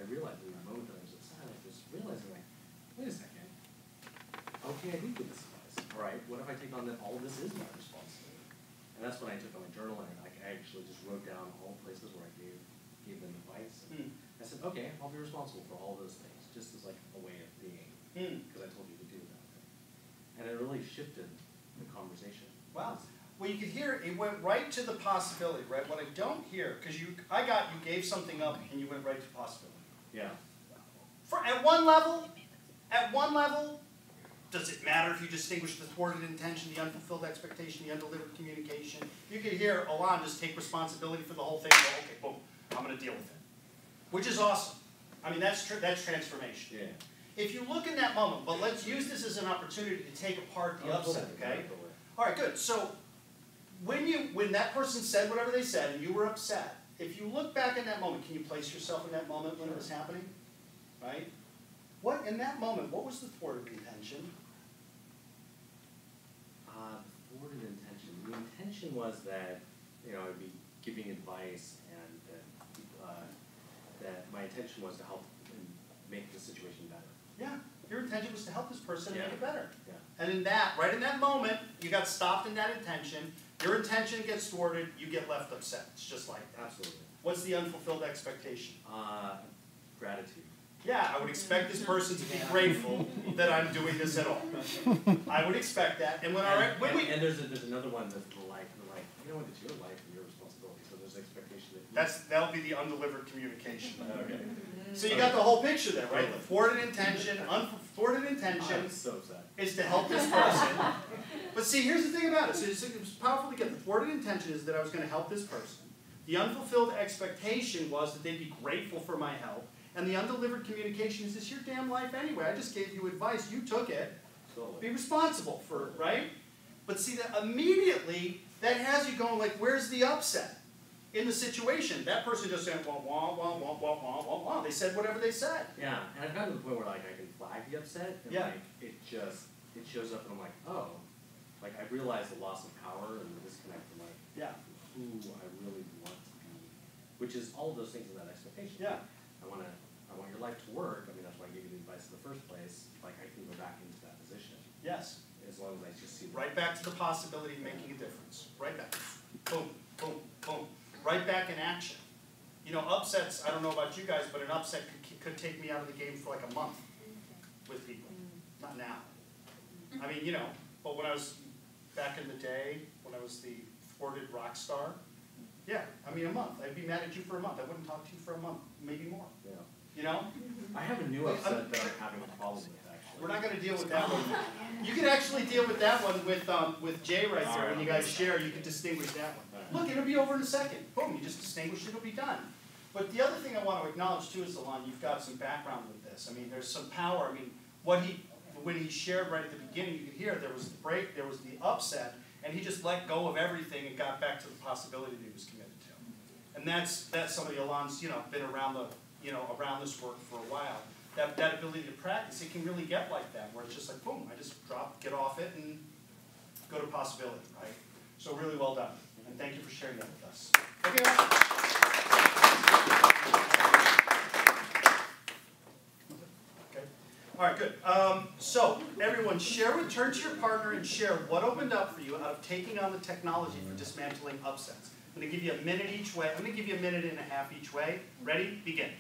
realized in that moment that I was upset, I was realizing, like, wait a second. Okay, I did give this advice. All right, what if I take on that all of this is my responsibility? And that's when I took on my journal and I actually just wrote down all the places where I gave them advice. And I said, okay, I'll be responsible for all those things, just as like a way of being, because I told you to do that. And it really shifted the conversation. Wow. Well, you could hear it went right to the possibility, right? What I don't hear, because you gave something up and you went right to possibility. Yeah. At one level, does it matter if you distinguish the thwarted intention, the unfulfilled expectation, the undelivered communication? You could hear Alon just take responsibility for the whole thing and go, okay, boom, I'm going to deal with it. Which is awesome. I mean, that's transformation. Yeah. If you look in that moment, but let's use this as an opportunity to take apart the upset, okay? All right, good. So when that person said whatever they said and you were upset, if you look back in that moment, can you place yourself in that moment when it was happening? Right? In that moment, what was the thwarted intention? Thwarted intention. The intention was that, I'd be giving advice and that my intention was to help make the situation better. Yeah. Your intention was to help this person make it better. Yeah. And right in that moment, you got stopped in that intention. Your intention gets thwarted, you get left upset. It's just like that. Absolutely. What's the unfulfilled expectation? Gratitude. Yeah, I would expect this person to be grateful that I'm doing this at all. I would expect that. And and there's another one that's the life. It's your life and your responsibility. So there's expectation that that'll be the undelivered communication. Okay. So you got the whole picture there, right? The thwarted intention, thwarted intention is to help this person. But see, here's the thing about it. So it was powerful to get the thwarted intention is that I was going to help this person. The unfulfilled expectation was that they'd be grateful for my help. And the undelivered communication is, it's your damn life anyway. I just gave you advice. You took it. Be responsible for it, right? But see, that immediately, that has you going like, where's the upset in the situation? That person just said, wah, wah, wah, wah, wah, wah, wah, wah. They said whatever they said. Yeah, and I've gotten to the point where like I can flag the upset, and it shows up, and I'm like, oh, like I realize the loss of power and the disconnect from like who I really want to be, which is all of those things in that expectation. Yeah. I want your life to work. I mean, that's why I gave you the advice in the first place. Like, I can go back into that position. Yes. As long as I just see right back to the possibility of making a difference. Right back. Boom, boom, boom. Right back in action. Upsets, I don't know about you guys, but an upset could take me out of the game for like a month with people. Not now. I mean, but when I was back in the day, when I was the thwarted rock star, yeah, I mean a month. I'd be mad at you for a month. I wouldn't talk to you for a month, maybe more. Yeah. I have a new upset that I'm having a problem with, actually. We're not going to deal with that one. You can actually deal with that one with Jay right there. When you guys share, you can distinguish that one. Look, it'll be over in a second. Boom, you just distinguish it, it'll be done. But the other thing I want to acknowledge too is, Alon, you've got some background with this. I mean, there's some power. I mean, when he shared right at the beginning, you could hear there was the break, there was the upset, and he just let go of everything and got back to the possibility that he was committed to. And that's somebody Alon's been around around this work for a while. That ability to practice, it can really get like that, where it's just like boom, I just get off it and go to possibility, right? So really well done, and thank you for sharing that with us. Okay. Okay. All right, good. So everyone, turn to your partner and share what opened up for you out of taking on the technology for dismantling upsets. I'm going to give you a minute each way. I'm going to give you a minute and a half each way. Ready? Begin.